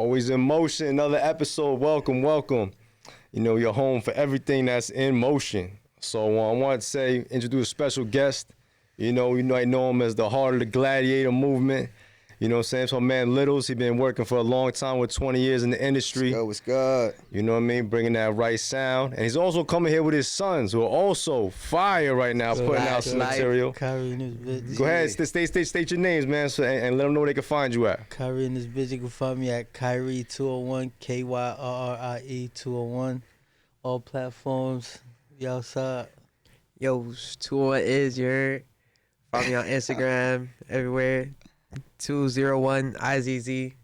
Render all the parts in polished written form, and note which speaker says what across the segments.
Speaker 1: Always in motion. Another episode. Welcome, welcome. You know, you're home for everything that's in motion. So I want to say, introduce a special guest. You might know him as the heart of the gladiator movement. You know what I'm saying? So man, LILZ, he been working for a long time with 20 years in the industry.
Speaker 2: What's good?
Speaker 1: You know what I mean? Bringing that right sound. And he's also coming here with his sons, who are also fire right now, putting out some material.
Speaker 3: Kyrie and his bitch.
Speaker 1: Go ahead, state your names, man, and let them know where they can find you at.
Speaker 3: Kyrie and his bitch, you can find me at Kyrie 201, Kyrrie 201. All platforms. We outside.
Speaker 4: Yo, 201 is, you heard? Follow me on Instagram, everywhere. 201 IZZ.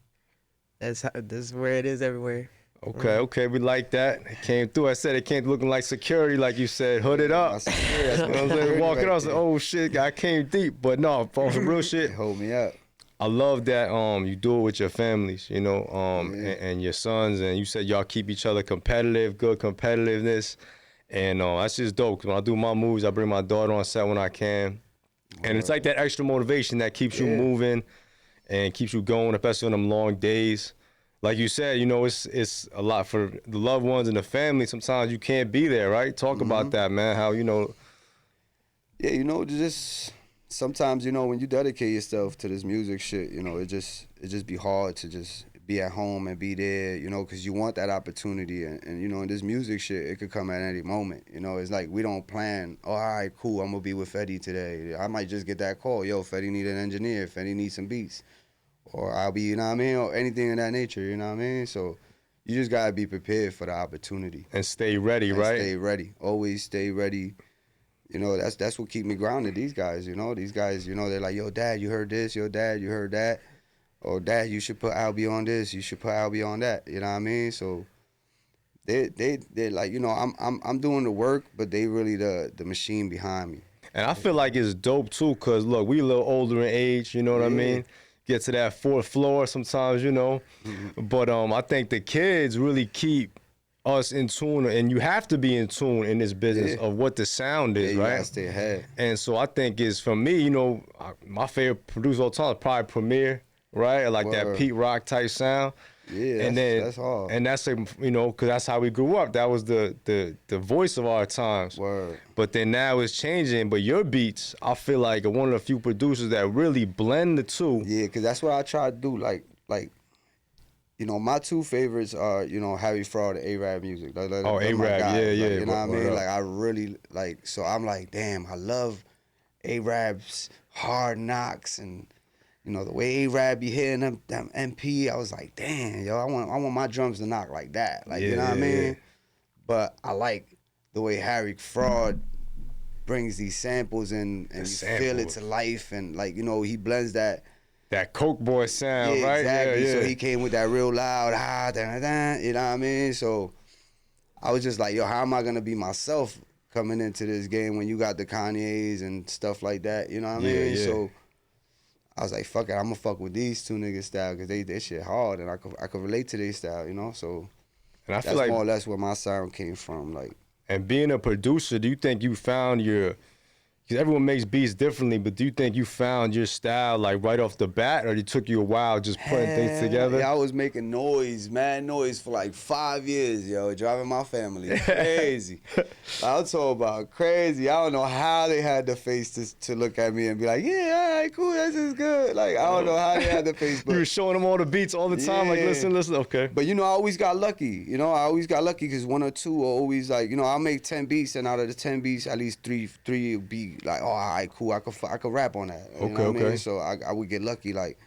Speaker 4: That's where it is everywhere.
Speaker 1: Okay, we like that. It came through. I said it came looking like security, like you said, hooded up. You know what I'm saying? Walking out, I said, oh shit, I came deep. But no, for some real shit.
Speaker 2: Hold me up.
Speaker 1: I love that you do it with your families, you know, and your sons, and you said y'all keep each other competitive, good competitiveness, and that's just dope. 'Cause when I do my movies, I bring my daughter on set when I can, and it's like that extra motivation that keeps you moving and keeps you going, especially on them long days. Like you said, you know, it's a lot for the loved ones and the family. Sometimes you can't be there, right? Talk about that, man. How, you know.
Speaker 2: Yeah, you know, just sometimes, you know, when you dedicate yourself to this music shit, you know, it just be hard to just be at home and be there, you know, because you want that opportunity. And, you know, in this music shit, it could come at any moment. You know, it's like we don't plan, oh, all right, cool, I'm going to be with Fetty today. I might just get that call, yo, Fetty need an engineer, Fetty needs some beats. Or I'll be, you know what I mean, or anything of that nature, you know what I mean? So you just got to be prepared for the opportunity.
Speaker 1: And stay ready, right?
Speaker 2: Stay ready. Always stay ready. You know, that's what keep me grounded, these guys, you know? These guys, you know, they're like, yo, Dad, you heard this? Yo, Dad, you heard that? Or, Dad, you should put Albie on this. You should put Albie on that. You know what I mean? So they're like, you know, I'm doing the work, but they really the machine behind me.
Speaker 1: And I feel like it's dope, too, because, look, we a little older in age, you know what I mean? Get to that fourth floor sometimes, you know? But I think the kids really keep us in tune, and you have to be in tune in this business of what the sound is,
Speaker 2: you
Speaker 1: right?
Speaker 2: Gotta stay ahead.
Speaker 1: And so I think it's, for me, you know, my favorite producer all the time is probably Premier, right? I like that Pete Rock type sound.
Speaker 2: Yeah, that's hard.
Speaker 1: And that's, you know, because that's how we grew up. That was the voice of our times.
Speaker 2: Word.
Speaker 1: But then now it's changing. But your beats, I feel like, are one of the few producers that really blend the two.
Speaker 2: Yeah, because that's what I try to do. Like, you know, my two favorites are, you know, Harry Fraud and A-Rab music.
Speaker 1: A-Rab, yeah.
Speaker 2: You know what I mean? Like, I really, like, so I'm like, damn, I love A-Rab's hard knocks and, you know, the way A-Rab be hitting them MP, I was like, damn, yo, I want my drums to knock like that. Like, you know what I mean? But I like the way Harry Fraud brings these samples and you feel it to life, and, like, you know, he blends that
Speaker 1: Coke boy sound, right?
Speaker 2: Exactly.
Speaker 1: Yeah.
Speaker 2: So he came with that real loud, you know what I mean? So I was just like, yo, how am I gonna be myself coming into this game when you got the Kanye's and stuff like that? You know what I mean?
Speaker 1: Yeah.
Speaker 2: So I was like, fuck it, I'm gonna fuck with these two niggas style, because they shit hard, and I could relate to their style, you know? So
Speaker 1: and I feel
Speaker 2: that's
Speaker 1: like
Speaker 2: more or less where my sound came from. Like,
Speaker 1: and being a producer, do you think you found your, because everyone makes beats differently, but do you think you found your style like right off the bat, or it took you a while just putting things together?
Speaker 2: Yeah, I was making mad noise for like 5 years, yo, driving my family crazy. I was talking about crazy. I don't know how they had the face to look at me and be like, yeah, all right, cool, this is good. Like, I don't know how they had the face. But
Speaker 1: you were showing them all the beats all the time, like, listen, okay.
Speaker 2: But, you know, I always got lucky. You know, I always got lucky because one or two are always like, you know, I'll make 10 beats, and out of the 10 beats, at least three will be like, oh, all right, cool, I could rap on that. You know what I mean? So I would get lucky, like,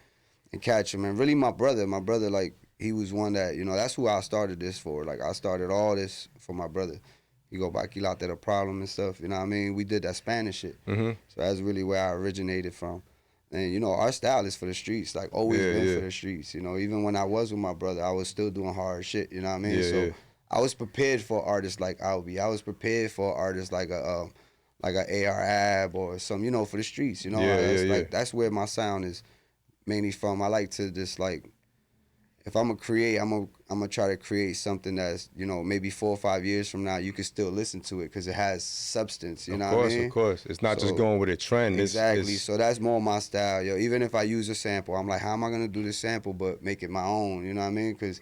Speaker 2: and catch him. And really my brother, like, he was one that, you know, that's who I started this for. Like, I started all this for my brother. You go back, he out there, The Problem and stuff, you know what I mean? We did that Spanish shit. So that's really where I originated from. And, you know, our style is for the streets, like, always been for the streets. You know, even when I was with my brother, I was still doing hard shit, you know what I mean? So I was prepared for artists like Albie. I was prepared for artists like a AR Ab or some, you know, for the streets, you know? Like, that's where my sound is mainly from. I like to just, like, if I'm gonna create, I'm gonna try to create something that's, you know, maybe 4 or 5 years from now you can still listen to it because it has substance. You know what I mean?
Speaker 1: Of course. It's not just
Speaker 2: So,
Speaker 1: going with a trend.
Speaker 2: Exactly.
Speaker 1: It's,
Speaker 2: So that's more my style, yo. Even if I use a sample, I'm like, how am I gonna do this sample but make it my own? You know what I mean? Because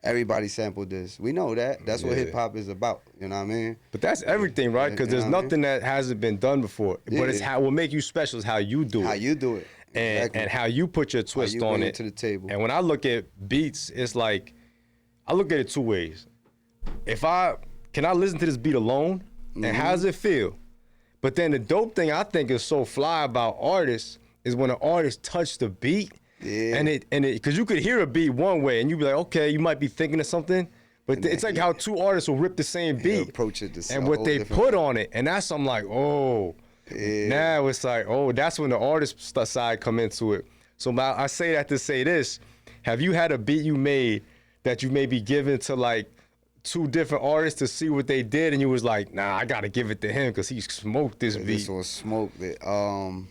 Speaker 2: everybody sampled this. We know that. That's what hip hop is about. You know what I mean?
Speaker 1: but that's everything, right? Because there's nothing that hasn't been done before. But it's how what make you special is how you do it.
Speaker 2: How you do it. Exactly.
Speaker 1: And how you put your twist
Speaker 2: how you
Speaker 1: on
Speaker 2: bring
Speaker 1: it
Speaker 2: to the table.
Speaker 1: And when I look at beats, it's like I look at it two ways. Can I listen to this beat alone, and how does it feel? But then the dope thing I think is so fly about artists is when an artist touch the beat, and it because you could hear a beat one way and you be like, okay, you might be thinking of something, but it's like how two artists will rip the same beat,
Speaker 2: approach it
Speaker 1: and what they put on it, and that's I'm like, oh. Yeah. Now it's like, oh, that's when the artist side come into it. So I say that to say this. Have you had a beat you made that you maybe given to like 2 different artists to see what they did and you was like, nah, I got to give it to him because he smoked this beat?
Speaker 2: This one smoked it. All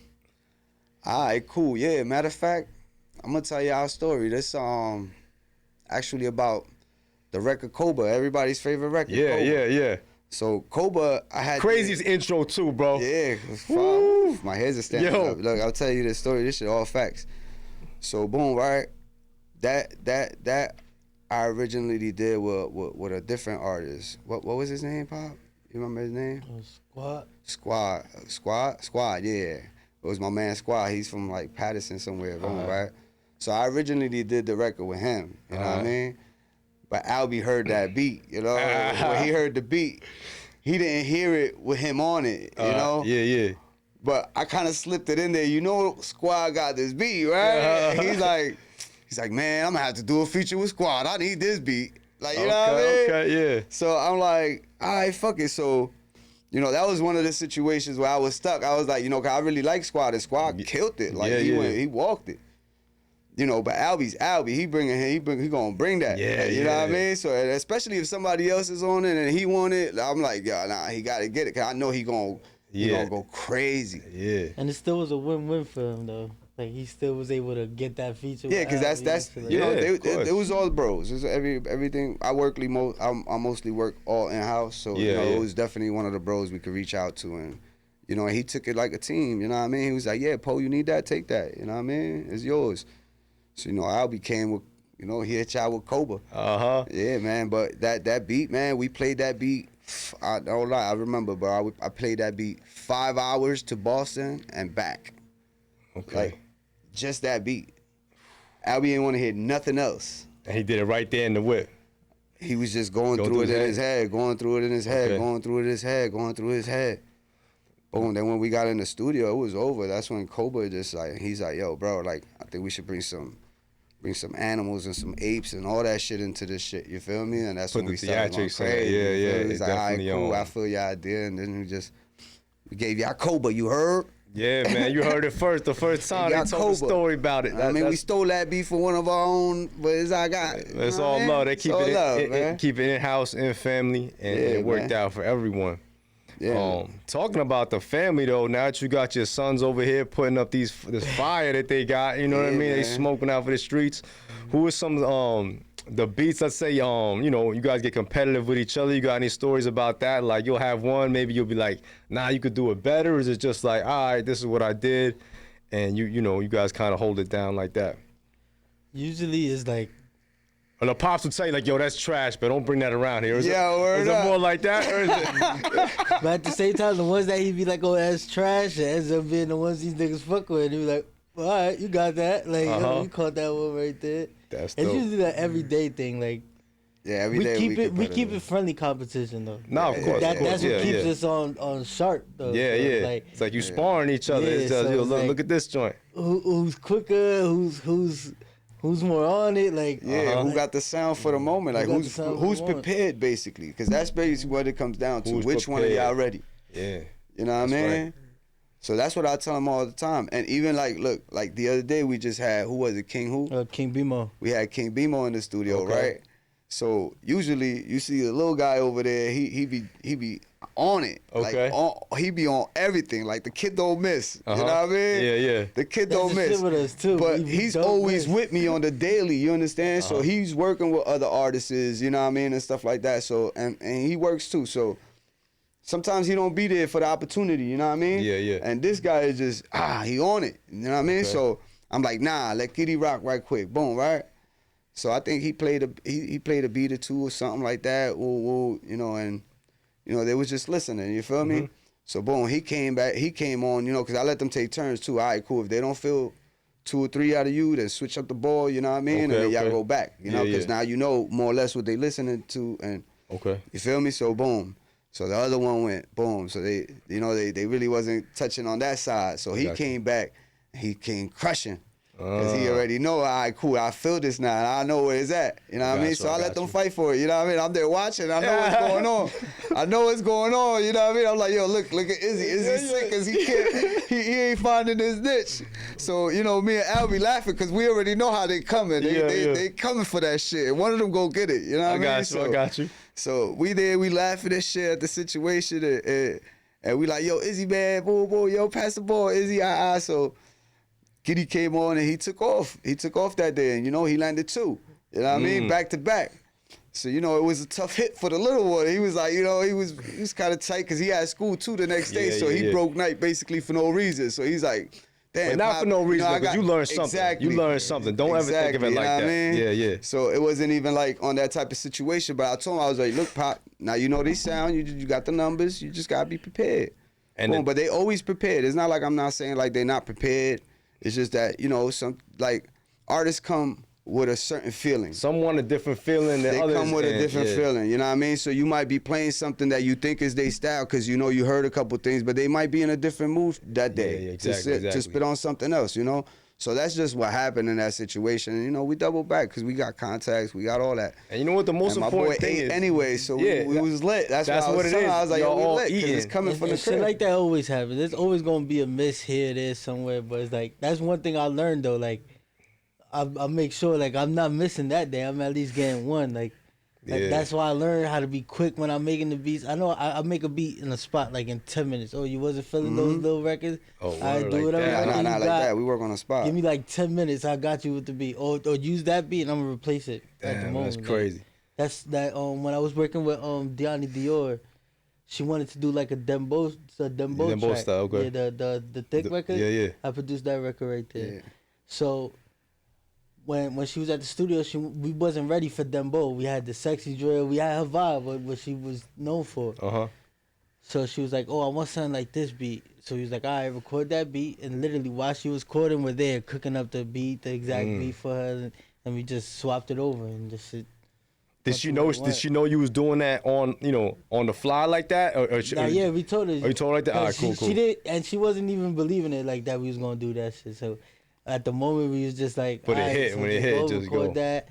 Speaker 2: right, cool. Yeah, matter of fact, I'm going to tell you our story. This actually about the record Koba, everybody's favorite record.
Speaker 1: Yeah.
Speaker 2: So Koba, I had
Speaker 1: craziest intro too, bro.
Speaker 2: Yeah, my heads are standing up. Look, I'll tell you this story. This shit all facts. So boom, right? That I originally did with a different artist. What was his name, Pop? You remember his name? Squad. Yeah, it was my man Squad. He's from like Patterson somewhere, boom, right? So I originally did the record with him. You know what I mean? But Albie heard that beat, you know? When he heard the beat, he didn't hear it with him on it, you know?
Speaker 1: Yeah.
Speaker 2: But I kind of slipped it in there. You know, Squad got this beat, right? He's like, man, I'm gonna have to do a feature with Squad. I need this beat. Like, you know what I mean?
Speaker 1: Okay, yeah.
Speaker 2: So I'm like, all right, fuck it. So, you know, that was one of the situations where I was stuck. I was like, you know, 'cause I really like Squad, and Squad killed it. Like, he walked it. You know, but Albie's Albie. He gonna bring that.
Speaker 1: Yeah,
Speaker 2: you know what I mean? So especially if somebody else is on it and he want it, I'm like, yeah, nah, he gotta get it. 'Cause I know he gonna go crazy.
Speaker 1: Yeah.
Speaker 3: And it still was a win-win for him though. Like he still was able to get that feature.
Speaker 2: Yeah, because that's you know, it was all the bros. It was everything. I mostly work all in house, so you know, it was definitely one of the bros we could reach out to, and you know, and he took it like a team. You know what I mean? He was like, yeah, Poe, you need that, take that. You know what I mean? It's yours. So, you know, Albie came with, you know, he hit y'all with Koba. Yeah, man. But that beat, man, we played that beat. I don't lie, I remember, bro. I played that beat 5 hours to Boston and back.
Speaker 1: Okay.
Speaker 2: Like, just that beat. Albie didn't want to hear nothing else.
Speaker 1: And he did it right there in the whip.
Speaker 2: He was just going through it in his head, going through it in his head, going through it in his head, going through his head. Boom. Then when we got in the studio, it was over. That's when Koba just like, he's like, yo, bro, like, I think we should bring some animals and some apes and all that shit into this shit. You feel me? And that's when we started going crazy.
Speaker 1: Yeah.
Speaker 2: He's like, all right, cool. I feel your idea. And then we gave y'all Koba. You heard?
Speaker 1: Yeah, man. You heard it first. The first time they told the story about it.
Speaker 2: I mean, we stole that beat from one of our own, but it's I got it.
Speaker 1: It's all love. They keep it in-house, in family, and it worked out for everyone.
Speaker 2: Yeah.
Speaker 1: Talking about the family though, now that you got your sons over here putting up this fire that they got, you know what I mean? Man. They smoking out for the streets. Who are some the beats? Let's say you know, you guys get competitive with each other. You got any stories about that? Like you'll have one, maybe you'll be like, nah, you could do it better. Or is it just like, all right, this is what I did, and you know, you guys kind of hold it down like that?
Speaker 3: Usually it's like.
Speaker 1: And the pops will tell you like, yo, that's trash, but don't bring that around here. Is it more like that? Or is it?
Speaker 3: But at the same time, the ones that he be like, oh, that's trash, it ends up being the ones these niggas fuck with. And he be like, all right, you got that. Like, you caught that one right there.
Speaker 1: That's
Speaker 3: it's
Speaker 1: dope.
Speaker 3: usually that everyday thing. Like,
Speaker 2: every day
Speaker 3: we keep it friendly competition though.
Speaker 1: No, of course.
Speaker 3: That's what keeps us on sharp though.
Speaker 1: Yeah,
Speaker 3: so
Speaker 1: yeah.
Speaker 3: Like,
Speaker 1: it's like you sparring each other. It's just, yo, look at this joint.
Speaker 3: Who's quicker? Who's more on it? Like,
Speaker 2: who got the sound for the moment? Like, who's prepared, basically? Because that's basically what it comes down to. Which one of y'all ready?
Speaker 1: Yeah.
Speaker 2: You know what I mean? Right. So that's what I tell them all the time. And even look, like the other day we just had, who was it, King who?
Speaker 3: King Bimo.
Speaker 2: We had King Bimo in the studio, right? So usually you see the little guy over there, he be on it.
Speaker 1: Okay.
Speaker 2: Like, he be on everything. Like, the kid don't miss. You know what I mean?
Speaker 1: Yeah.
Speaker 2: The kid
Speaker 3: That's
Speaker 2: don't
Speaker 3: the
Speaker 2: miss.
Speaker 3: shit with us too.
Speaker 2: But
Speaker 3: We
Speaker 2: he's
Speaker 3: don't
Speaker 2: always
Speaker 3: miss.
Speaker 2: with me on the daily, you understand? So he's working with other artists, you know what I mean, and stuff like that. So, and he works too. So sometimes he don't be there for the opportunity, you know what I mean?
Speaker 1: Yeah.
Speaker 2: And this guy is just, he on it, you know what I mean?
Speaker 1: Okay.
Speaker 2: So I'm like, nah, let Kitty rock right quick. Boom, right? So I think he played a beat or two or something like that, you know, and, you know, they was just listening, you feel me? So boom, he came on, you know, because I let them take turns too. All right, cool. If they don't feel 2 or 3 out of you, then switch up the ball, you know what I mean? And then y'all go back, you know, because now you know more or less what they listening to, and you feel me? So boom. So the other one went boom. So they, you know, they really wasn't touching on that side. So he came back, he came crushing. Because he already know, all right, cool, I feel this now, and I know where it's at, you know what I mean? So I let them fight for it, you know what I mean? I'm there watching, I know what's going on. I know what's going on, you know what I mean? I'm like, yo, look at Izzy. Izzy's sick because he can't, he ain't finding his niche. So, you know, me and Al be laughing because we already know how they coming. They coming for that shit. And one of them go get it, you know what I mean?
Speaker 1: I got you.
Speaker 2: So we laughing at shit at the situation, and we like, yo, Izzy, man, boy, yo, pass the ball, Izzy, So Kitty came on and he took off. He took off that day, and, you know, he landed 2. You know what I mean? Back to back. So, you know, it was a tough hit for the little one. He was like, you know, he was kind of tight because he had school too the next day. So he broke night basically for no reason. So he's like, damn.
Speaker 1: But not for no reason, but you learned something.
Speaker 2: Exactly.
Speaker 1: You learned something. Don't ever think of it like that.
Speaker 2: I mean?
Speaker 1: Yeah.
Speaker 2: So it wasn't even like on that type of situation. But I told him, I was like, look, Pop, now you know they sound. You got the numbers. You just got to be prepared. And but they always prepared. It's not like I'm not saying like they're not prepared. It's just that, you know, some like artists come with a certain feeling.
Speaker 1: Some want a different feeling than others.
Speaker 2: They come with a different feeling, you know what I mean? So you might be playing something that you think is their style because, you know, you heard a couple things, but they might be in a different mood that day.
Speaker 1: Yeah, exactly.
Speaker 2: To spit on something else, you know? So that's just what happened in that situation. And, you know, we double back because we got contacts, we got all that.
Speaker 1: And you know what the most important thing is?
Speaker 2: Anyway, so we was lit. That's what it is. I was like, yo, we lit because it's coming from the crib.
Speaker 3: Shit like that always happens. There's always going to be a miss here, there, somewhere. But it's like, that's one thing I learned, though. Like, I make sure, like, I'm not missing that day. I'm at least getting one. Like, that's why I learned how to be quick when I'm making the beats. I know I make a beat in a spot like in 10 minutes. Oh, you wasn't feeling those little records? I do whatever.
Speaker 2: Not like that. We work on a spot.
Speaker 3: Give me like 10 minutes. I got you with the beat. Or use that beat and I'm gonna replace it at the moment.
Speaker 1: That's crazy.
Speaker 3: That's that. When I was working with Diani Dior, she wanted to do like a dembo track.
Speaker 1: Style. Okay.
Speaker 3: Yeah, the thick record.
Speaker 1: Yeah.
Speaker 3: I produced that record right there.
Speaker 2: Yeah.
Speaker 3: So when she was at the studio, we wasn't ready for dembo. We had the sexy drill. We had her vibe, what she was known for. So she was like, "Oh, I want something like this beat." So he was like, "All right, record that beat." And literally, while she was recording, we're there cooking up the beat, the exact beat for her, and we just swapped it over and just.
Speaker 1: Did she know? Did she know you was doing that on the fly like that?
Speaker 2: Yeah,
Speaker 3: we told her.
Speaker 1: Oh, you told her like that? All right, cool.
Speaker 3: She did, and she wasn't even believing it like that. We was gonna do that shit. So at the moment, we was just like,
Speaker 1: but it hit. When it hit, just go.
Speaker 3: That,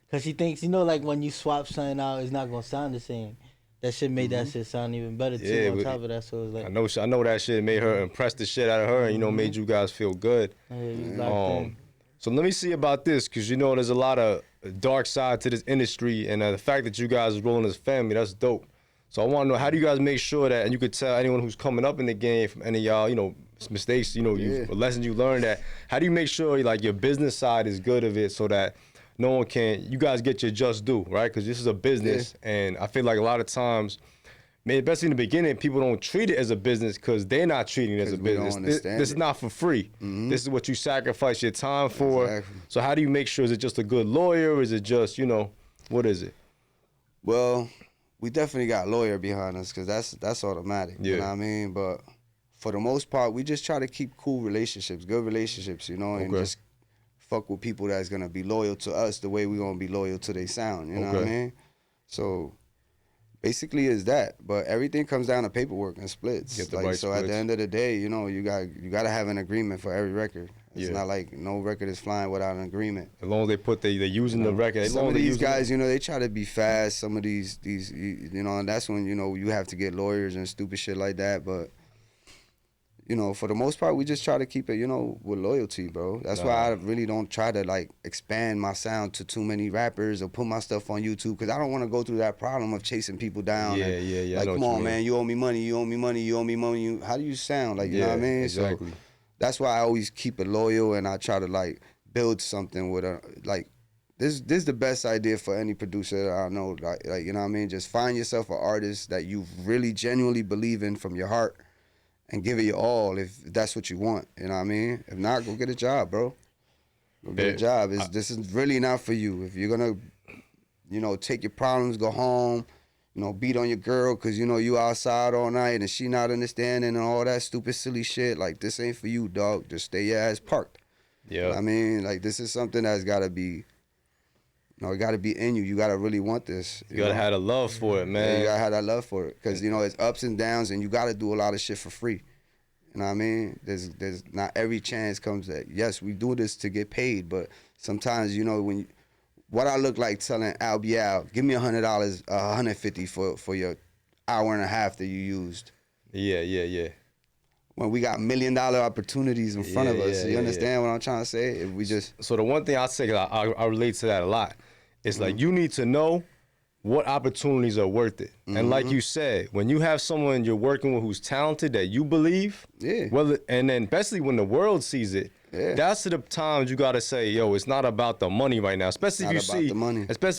Speaker 3: cause she thinks, like when you swap something out, it's not gonna sound the same. That shit made that shit sound even better too. Yeah, on top of that, so it was like
Speaker 1: I know that shit made her impress the shit out of her, and made you guys feel good. So let me see about this, cause there's a lot of dark side to this industry, and the fact that you guys are rolling as family, that's dope. So I want to know, how do you guys make sure that, and you could tell anyone who's coming up in the game from any of y'all, mistakes, lessons you learned, that how do you make sure like your business side is good of it, so that no one you guys get your just due, right? Because this is a business, and I feel like a lot of times, especially in the beginning, people don't treat it as a business because they're not treating it as a business. This is not for free. This is what you sacrifice your time for.
Speaker 2: Exactly.
Speaker 1: So how do you make sure, is it just a good lawyer? Is it just, what is it?
Speaker 2: Well, we definitely got a lawyer behind us because that's automatic.
Speaker 1: Yeah.
Speaker 2: You know what I mean? But for the most part, we just try to keep cool relationships, good relationships, and just fuck with people that's going to be loyal to us the way we're going to be loyal to their sound. You know what I mean? So basically is that, but everything comes down to paperwork and splits. At the end of the day, you got to have an agreement for every record. It's not like no record is flying without an agreement.
Speaker 1: As long as they put they're using the record.
Speaker 2: Some of these guys, they try to be fast. Some of these, and that's when you have to get lawyers and stupid shit like that. But you know, for the most part, we just try to keep it, you know, with loyalty, bro. That's why I really don't try to like expand my sound to too many rappers or put my stuff on YouTube, because I don't want to go through that problem of chasing people down.
Speaker 1: Yeah.
Speaker 2: Like, come on,
Speaker 1: man,
Speaker 2: you owe me money, you owe me money, you owe me money. How do you sound? Like, you know what I mean?
Speaker 1: Exactly.
Speaker 2: So that's why I always keep it loyal, and I try to like build something with a like. This is the best idea for any producer that I know. Like you know what I mean? Just find yourself an artist that you really genuinely believe in from your heart, and give it your all if that's what you want. You know what I mean? If not, go get a job, bro. Go get a job. This is really not for you. If you're gonna, you know, take your problems, go home, you know, beat on your girl because, you know, you outside all night and she not understanding and all that stupid, silly shit, like, this ain't for you, dog. Just stay your ass parked.
Speaker 1: Yeah.
Speaker 2: You know what I mean? Like, this is something that's got to be, you know, it got to be in you. You got to really want this.
Speaker 1: You got to have a love for it, man.
Speaker 2: Yeah, you got to have that love for it. Because, you know, it's ups and downs, and you got to do a lot of shit for free. You know what I mean? There's not every chance comes that, yes, we do this to get paid, but sometimes, you know, when what I look like telling Al Bial, give me $100, $150 for your hour and a half that you used.
Speaker 1: Yeah.
Speaker 2: When we got $1 million opportunities in front of us. You understand what I'm trying to say? If we just...
Speaker 1: So the one thing I'll say, 'cause I relate to that a lot, it's like you need to know what opportunities are worth it. And like you said, when you have someone you're working with who's talented that you believe, and then especially when the world sees it, that's the times you gotta say, yo, it's not about the money right now. Especially if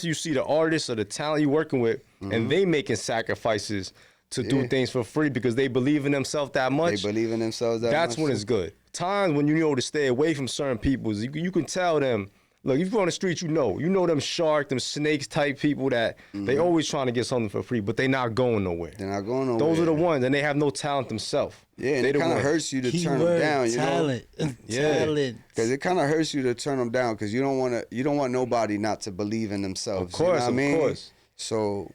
Speaker 1: you see the artists or the talent you're working with, and they making sacrifices to do things for free because they believe in themselves that much.
Speaker 2: They believe in themselves that much.
Speaker 1: That's when it's good. Times when you know to stay away from certain people, you can tell them, look, if you go on the street, you know them shark, them snakes type people that they always trying to get something for free, but they not going nowhere.
Speaker 2: They're not going nowhere.
Speaker 1: Those are the ones, and they have no talent themselves.
Speaker 2: Yeah, and it kind of hurts you to turn them down. You
Speaker 3: talent.
Speaker 2: know, talent. Because it kind of hurts you to turn them down because you don't want nobody not to believe in themselves.
Speaker 1: Of course,
Speaker 2: you know what I mean?
Speaker 1: Of course.
Speaker 2: So,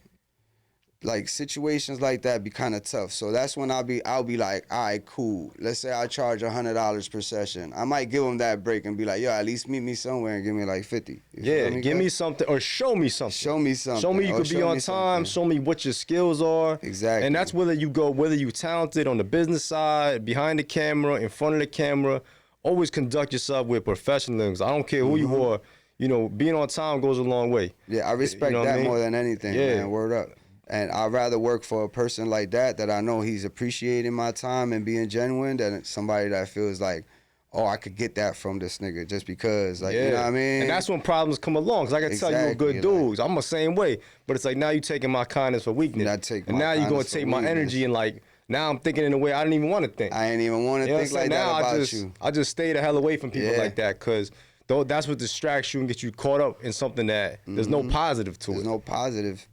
Speaker 2: like, situations like that be kind of tough. So that's when I'll be like, all right, cool. Let's say I charge $100 per session. I might give them that break and be like, yo, at least meet me somewhere and give me like 50.
Speaker 1: Give me something or show me something.
Speaker 2: Show me something.
Speaker 1: Show me you could be on time. Show me what your skills are.
Speaker 2: Exactly.
Speaker 1: And that's whether you talented on the business side, behind the camera, in front of the camera. Always conduct yourself with professionalism. I don't care who you are. You know, being on time goes a long way.
Speaker 2: Yeah, I respect that more than anything, man. Word up. And I'd rather work for a person like that I know he's appreciating my time and being genuine than somebody that feels like, oh, I could get that from this nigga just because, like, you know what I mean?
Speaker 1: And that's when problems come along. Cause I can tell you a good dude. I'm the same way. But it's like, now you taking my kindness for weakness. And now you're going to take my energy and like, now I'm thinking in a way I didn't even want to think.
Speaker 2: I ain't even want to think like that about you.
Speaker 1: I just stay the hell away from people like that because that's what distracts you and gets you caught up in something that there's no positive to it.
Speaker 2: There's no positive.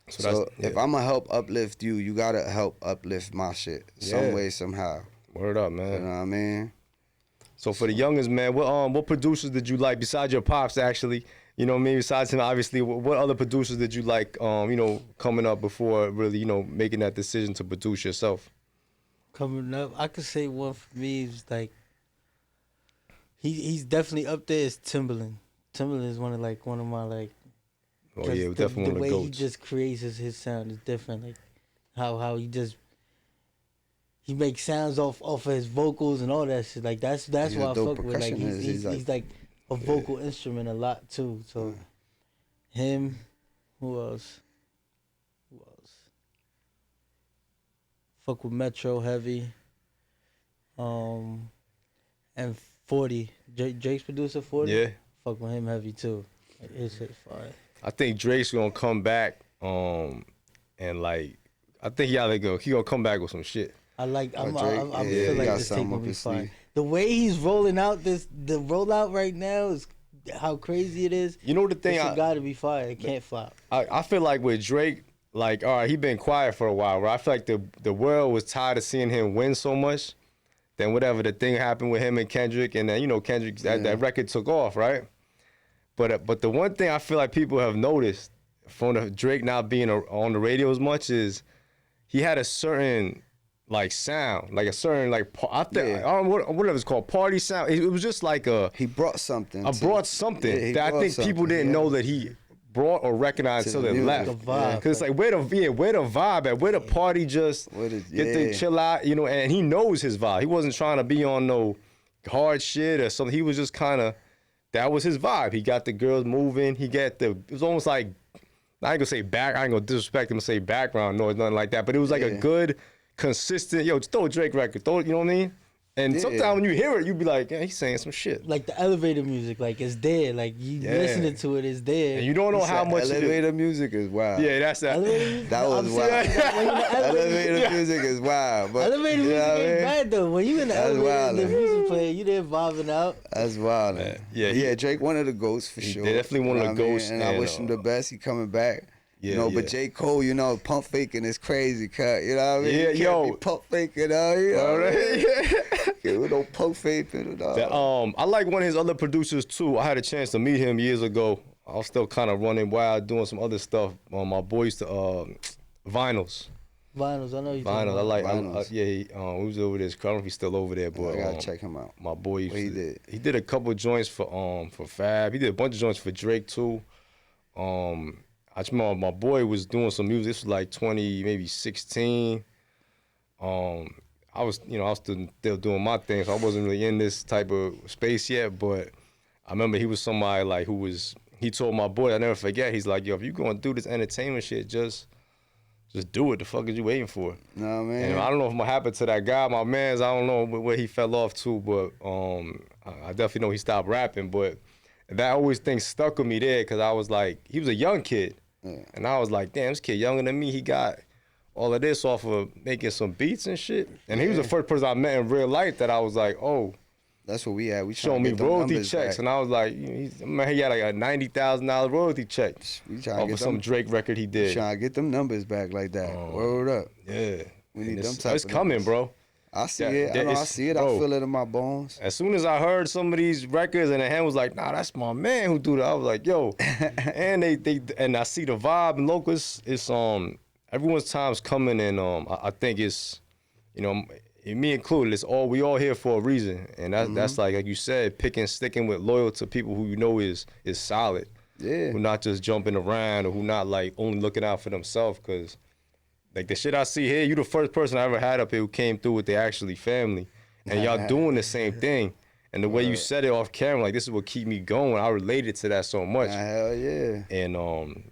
Speaker 2: So if I'm gonna help uplift you, you gotta help uplift my shit some way, somehow.
Speaker 1: Word up, man.
Speaker 2: You know what I mean?
Speaker 1: So for the youngest, man, what producers did you like besides your pops? Actually, you know what I mean. Besides him, obviously, what other producers did you like? You know, coming up before really, you know, making that decision to produce yourself.
Speaker 3: Coming up, I could say one for me is like he's definitely up there. Is Timbaland. Timbaland is one of my like.
Speaker 1: Oh yeah, definitely one of the
Speaker 3: way
Speaker 1: goats.
Speaker 3: He just creates his sound is different. Like how he makes sounds off of his vocals and all that shit. Like that's why I fuck with. Like he's like a vocal instrument a lot too. So him, who else? Fuck with Metro heavy. And 40. Drake's producer 40.
Speaker 1: Yeah.
Speaker 3: Fuck with him heavy too. Like, his shit fire.
Speaker 1: I think Drake's gonna come back, and like, I think he gonna come back with some shit.
Speaker 3: I feel like this tape will be fire. The way he's rolling out the rollout right now is how crazy it is.
Speaker 1: You know the thing,
Speaker 3: it gotta be fire. It can't flop.
Speaker 1: I feel like with Drake, like, all right, he been quiet for a while. Right? I feel like the world was tired of seeing him win so much. Then whatever the thing happened with him and Kendrick, and then, you know, Kendrick that record took off, right? But the one thing I feel like people have noticed from the Drake not being on the radio as much is he had a certain like sound, like a certain like I don't know whatever it's called, party sound. It was just like
Speaker 2: he brought something.
Speaker 1: Brought something that I think people didn't know that he brought or recognized
Speaker 2: To
Speaker 1: till
Speaker 2: the
Speaker 1: it
Speaker 2: music.
Speaker 1: left.
Speaker 3: The vibe,
Speaker 1: Because it's like where the vibe at, where the party just get to chill out, you know. And he knows his vibe. He wasn't trying to be on no hard shit or something. He was just kind of, that was his vibe. He got the girls moving. It was almost like, I ain't gonna say I ain't gonna disrespect him and say background noise, nothing like that. But it was like a good, consistent, just throw a Drake record, you know what I mean? And sometimes when you hear it, you be like, yeah, he's saying some shit.
Speaker 3: Like the elevator music, like it's there. Like you listening to it, it's there.
Speaker 1: And you don't know how much
Speaker 2: elevator music is wild.
Speaker 1: Yeah, that's that.
Speaker 2: That was wild. Elevator music is wild. But
Speaker 3: elevator music ain't bad though. When you in the elevator, the music playing, you there vibing out.
Speaker 2: That's wild. Yeah, Drake one of the GOATs for sure.
Speaker 1: Definitely one of the GOATs.
Speaker 2: And I wish him the best. He coming back. But J. Cole, pump faking is crazy, cut. You know what I mean?
Speaker 1: Yeah,
Speaker 2: you can't be pump faking, we don't pump faking at all.
Speaker 1: I like one of his other producers too. I had a chance to meet him years ago. I was still kind of running wild, doing some other stuff. My boys, Vinyls.
Speaker 3: Vinyls, I know you.
Speaker 1: Vinyls, I like.
Speaker 2: Vinyls.
Speaker 1: He was over there. I don't know if he's still over there, but
Speaker 2: I gotta check him out.
Speaker 1: My boy,
Speaker 2: he did.
Speaker 1: He did a couple joints for Fab. He did a bunch of joints for Drake too. I just remember my boy was doing some music. This was like 2016. I was still doing my thing, so I wasn't really in this type of space yet. But I remember he was somebody like he told my boy, I never forget. He's like, yo, if you gonna do this entertainment shit, just do it. The fuck is you waiting for?
Speaker 2: No, man.
Speaker 1: And I don't know if what happened to that guy, my man's. I don't know where he fell off to, but I definitely know he stopped rapping. But that always thing stuck with me there, because I was like, he was a young kid. Yeah. And I was like, damn, this kid younger than me, he got all of this off of making some beats and shit. And he was the first person I met in real life that I was like, oh.
Speaker 2: That's what we had. We
Speaker 1: showed me royalty checks. Back. And I was like, he had like a $90,000 royalty check off of some Drake record he did.
Speaker 2: Trying to get them numbers back like that. Word up.
Speaker 1: Yeah.
Speaker 2: We need them type
Speaker 1: It's coming, bro.
Speaker 2: I see it. I see it. Bro, I feel it in my bones.
Speaker 1: As soon as I heard some of these records and the hand was like, nah, that's my man who do that. I was like, yo. And and I see the vibe and locals. It's everyone's time's coming, and I think it's, me included, we all here for a reason. And that's like you said, sticking with loyal to people who is solid. Yeah. Who not just jumping around, or who not like only looking out for themselves, because like the shit I see here, you the first person I ever had up here who came through with their actually family. And y'all doing the same thing. And the way you said it off camera, like, this is what keep me going. I related to that so much.
Speaker 2: Hell yeah.
Speaker 1: And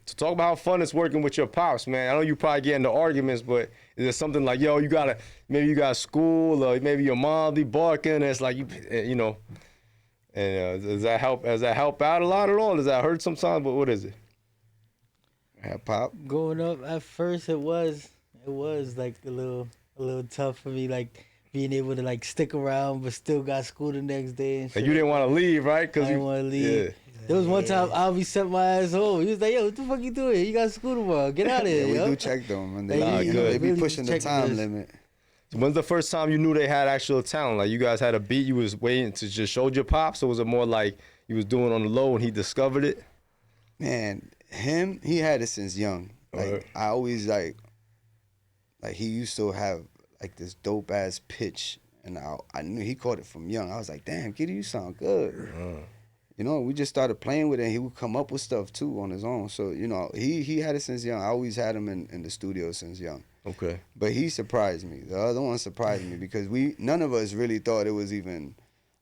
Speaker 1: to talk about how fun it's working with your pops, man. I know you probably get into arguments, but is there something like, yo, maybe you got school, or maybe your mom be barking, and it's like, and does that help out a lot at all? Does that hurt sometimes? But what is it?
Speaker 2: Pop?
Speaker 3: Growing up, at first it was like a little tough for me, like being able to like stick around but still got school the next day and shit.
Speaker 1: And you didn't want to leave, right?
Speaker 3: I didn't want to leave. Yeah. There was one time I'll be sent my ass home. He was like, yo, what the fuck you doing? You got school tomorrow. Get out of here.
Speaker 2: Yeah, we do check them. And they be pushing the time limit.
Speaker 1: So when's the first time you knew they had actual talent? Like, you guys had a beat, you was waiting to just show your pops, or was it more like you was doing on the low and he discovered it?
Speaker 2: Man, he had it since young. Like, I always like he used to have like this dope ass pitch, and I knew he caught it from young. I was like, damn, Kitty, you sound good. We just started playing with it, and he would come up with stuff too on his own. So, he had it since young. I always had him in the studio since young.
Speaker 1: Okay.
Speaker 2: But he surprised me. The other one surprised me because none of us really thought it was even,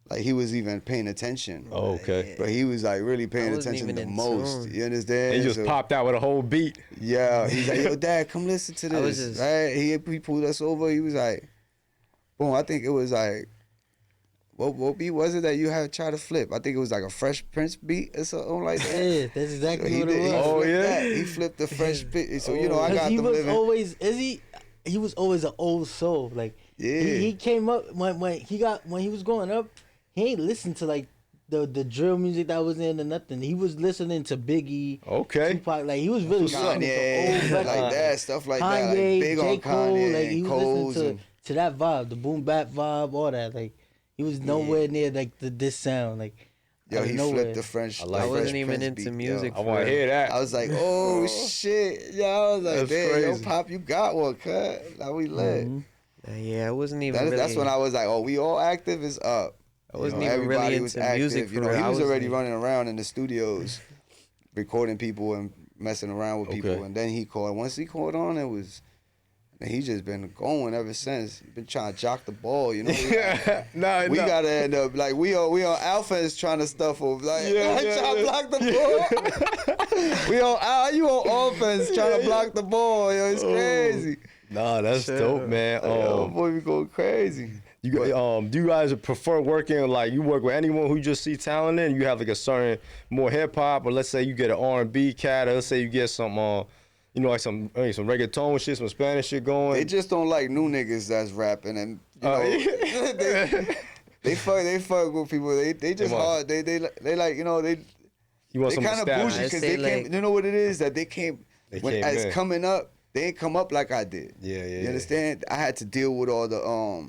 Speaker 2: like, he was even paying attention.
Speaker 1: Oh, okay.
Speaker 2: But he was like really paying attention the most.
Speaker 4: Tune.
Speaker 2: You understand?
Speaker 1: And he just popped out with a whole beat.
Speaker 2: Yeah. He's like, yo, Dad, come listen to this. Right? He pulled us over. He was like, boom, I think it was like, what beat was it that you had tried to flip? I think it was like a Fresh Prince beat or something like that.
Speaker 3: Yeah, that's exactly what it was.
Speaker 2: He flipped the Fresh beat. So, I got
Speaker 3: he
Speaker 2: them
Speaker 3: was
Speaker 2: living.
Speaker 3: he was always an old soul. Like, he came up when he was growing up. He ain't listened to like the drill music that was in or nothing. He was listening to Biggie, Tupac. Like, he was really
Speaker 2: Kanye,
Speaker 3: old
Speaker 2: like that, stuff like
Speaker 3: Kanye,
Speaker 2: that. Like, big
Speaker 3: J.
Speaker 2: on
Speaker 3: Cole,
Speaker 2: Kanye,
Speaker 3: like, he was
Speaker 2: Coles
Speaker 3: listening to that vibe, the boom bap vibe, all that. Like, he was nowhere near like this sound. Like,
Speaker 2: yo, he flipped the French.
Speaker 4: I wasn't even into music.
Speaker 1: I want to hear that.
Speaker 2: I was like, oh shit, yo. I was like, damn, yo, Pop, you got one, cut. Now we lit.
Speaker 4: Yeah, I wasn't even.
Speaker 2: That's when I was like, oh, we all active is up.
Speaker 4: I wasn't even really into music.
Speaker 2: He was already running around in the studios recording people and messing around with people. And then he called. Once he called on, and he just been going ever since. He been trying to jock the ball, you know. We gotta end up like we on offense trying to stuff him. Like trying to block the ball. We on you on offense trying to block the ball. Yo, it's crazy.
Speaker 1: Nah, that's dope, man.
Speaker 2: Boy, we go crazy.
Speaker 1: Do you guys prefer working like you work with anyone who you just see talent in? You have like a certain more hip hop, or let's say you get an R&B cat, or let's say you get some like some reggaeton shit, some Spanish shit going.
Speaker 2: They just don't like new niggas that's rapping, and you know, they fuck with people. They just hard. They like, you know, they kind of bougie because they came. You know what it is that they came as coming up. They ain't come up like I did. You understand? I had to deal with all the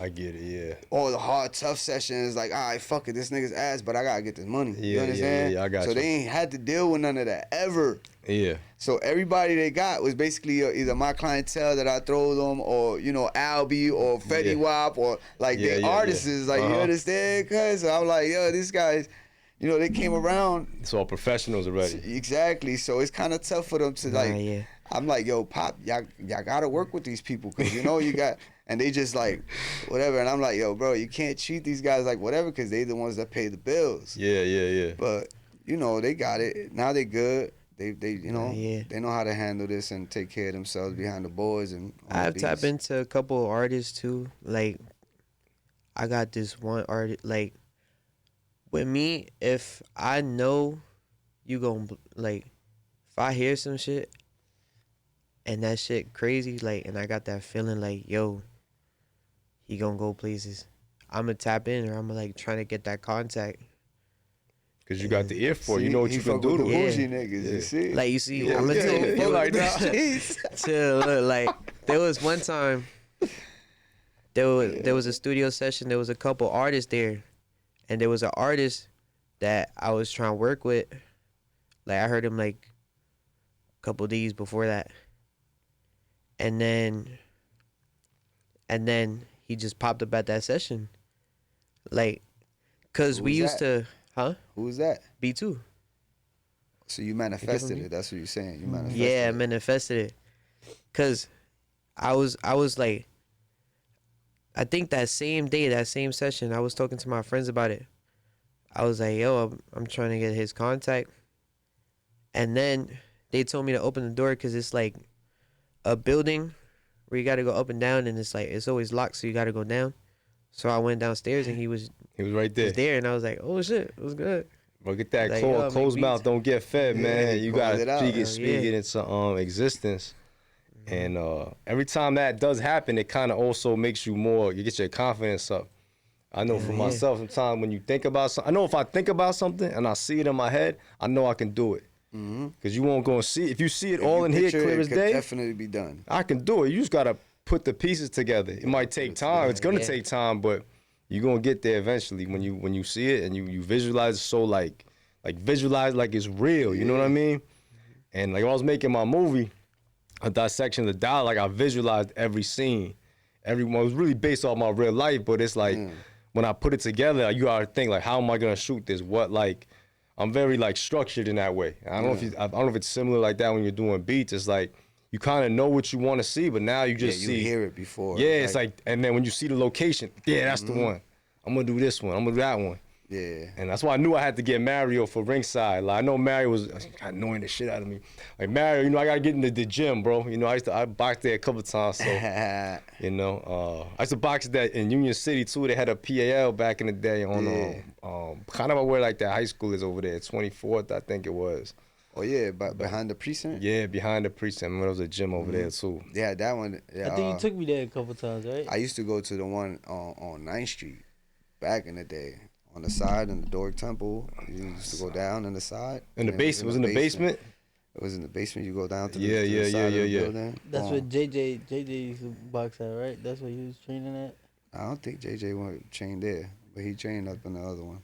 Speaker 1: I get it, yeah.
Speaker 2: All the hard, tough sessions, like, all right, fuck it, this nigga's ass, but I gotta get this money. You understand?
Speaker 1: Yeah, I got you.
Speaker 2: So they ain't had to deal with none of that, ever.
Speaker 1: Yeah.
Speaker 2: So everybody they got was basically either my clientele that I throw them, or, you know, Albie, or Fetty Wap, or, like, they artists, like, you understand? Cause I'm like, yo, these guys, you know, they came around.
Speaker 1: It's all professionals already.
Speaker 2: Exactly. So it's kind of tough for them to, like, I'm like, yo, Pop, y'all gotta work with these people, cause, you know, you got... And they just like, whatever. And I'm like, yo, bro, you can't treat these guys like whatever because they the ones that pay the bills.
Speaker 1: Yeah.
Speaker 2: But, you know, they got it. Now they good. They you know, they know how to handle this and take care of themselves behind the boards. And
Speaker 4: I've tapped into a couple of artists too. Like, I got this one artist. Like, with me, if I know you gon' like, if I hear some shit and that shit crazy, like, and I got that feeling like, yo, he gonna go places, I'ma tap in, or I'ma like trying to get that contact.
Speaker 1: Cause you got the ear for it. You know what you can do to
Speaker 2: bougie niggas. You see,
Speaker 4: like, you see, I'ma tell you,
Speaker 1: like
Speaker 4: look, like, there was one time, there was a studio session. There was a couple artists there, and there was an artist that I was trying to work with. Like, I heard him like a couple days before that, and then he just popped up at that session. Like, cause we used to,
Speaker 2: Who was that?
Speaker 4: B2.
Speaker 2: So you manifested it. That's what you're saying. You manifested
Speaker 4: Yeah, I
Speaker 2: it.
Speaker 4: manifested it. Cause I was like, I think that same day, that same session, I was talking to my friends about it. I was like, yo, I'm trying to get his contact. And then they told me to open the door because it's like a building where you got to go up and down, and it's like, it's always locked, so you got to go down. So I went downstairs, and he was
Speaker 1: right there.
Speaker 4: Was there, and I was like, oh shit, it was good.
Speaker 1: Bro, get that
Speaker 4: Like,
Speaker 1: closed mouth don't get fed, man. You got to speak it into existence. And every time that does happen, it kind of also makes you more, you get your confidence up. I know for myself, sometimes when you think about something, I know if I think about something and I see it in my head, I know I can do it. Because you won't go and see it. If you see it all in here clear as day,
Speaker 2: definitely be done.
Speaker 1: I can do it. You just got to put the pieces together. It might take time. It's going to take time, but you're going to get there eventually when you see it and you visualize it, so like visualize like it's real. You know what I mean? And like when I was making my movie, a dissection of the dollar, like I visualized every scene. Everyone was really based off my real life, but it's like when I put it together, like, you gotta think like, how am I gonna shoot this? What, like, I'm very like structured in that way. I don't know if it's similar like that when you're doing beats. It's like you kind of know what you want to see, but now you just see.
Speaker 2: You hear it before.
Speaker 1: Yeah, it's like, and then when you see the location, that's the one. I'm gonna do this one. I'm gonna do that one.
Speaker 2: Yeah.
Speaker 1: And that's why I knew I had to get Mario for ringside. Like, I know Mario was annoying the shit out of me. Like, Mario, you know, I gotta get into the gym, bro. You know, I boxed there a couple times, so you know, I used to box that in Union City too. They had a PAL back in the day on kind of where like that high school is over there, 24th, I think it was.
Speaker 2: Oh yeah, but behind the precinct.
Speaker 1: Yeah, behind the precinct. There was a gym over there too.
Speaker 2: Yeah, that one. Yeah,
Speaker 3: I think you took me there a couple times, right?
Speaker 2: I used to go to the one on 9th Street back in the day. On the side in the Doric Temple, you used to go down in the side.
Speaker 1: In the basement? It was in the basement?
Speaker 2: It was in the basement. You go down to
Speaker 1: the
Speaker 2: side of the building.
Speaker 3: That's where JJ used to box at, right? That's where he was training at?
Speaker 2: I don't think JJ was trained there, but he trained up in the other one.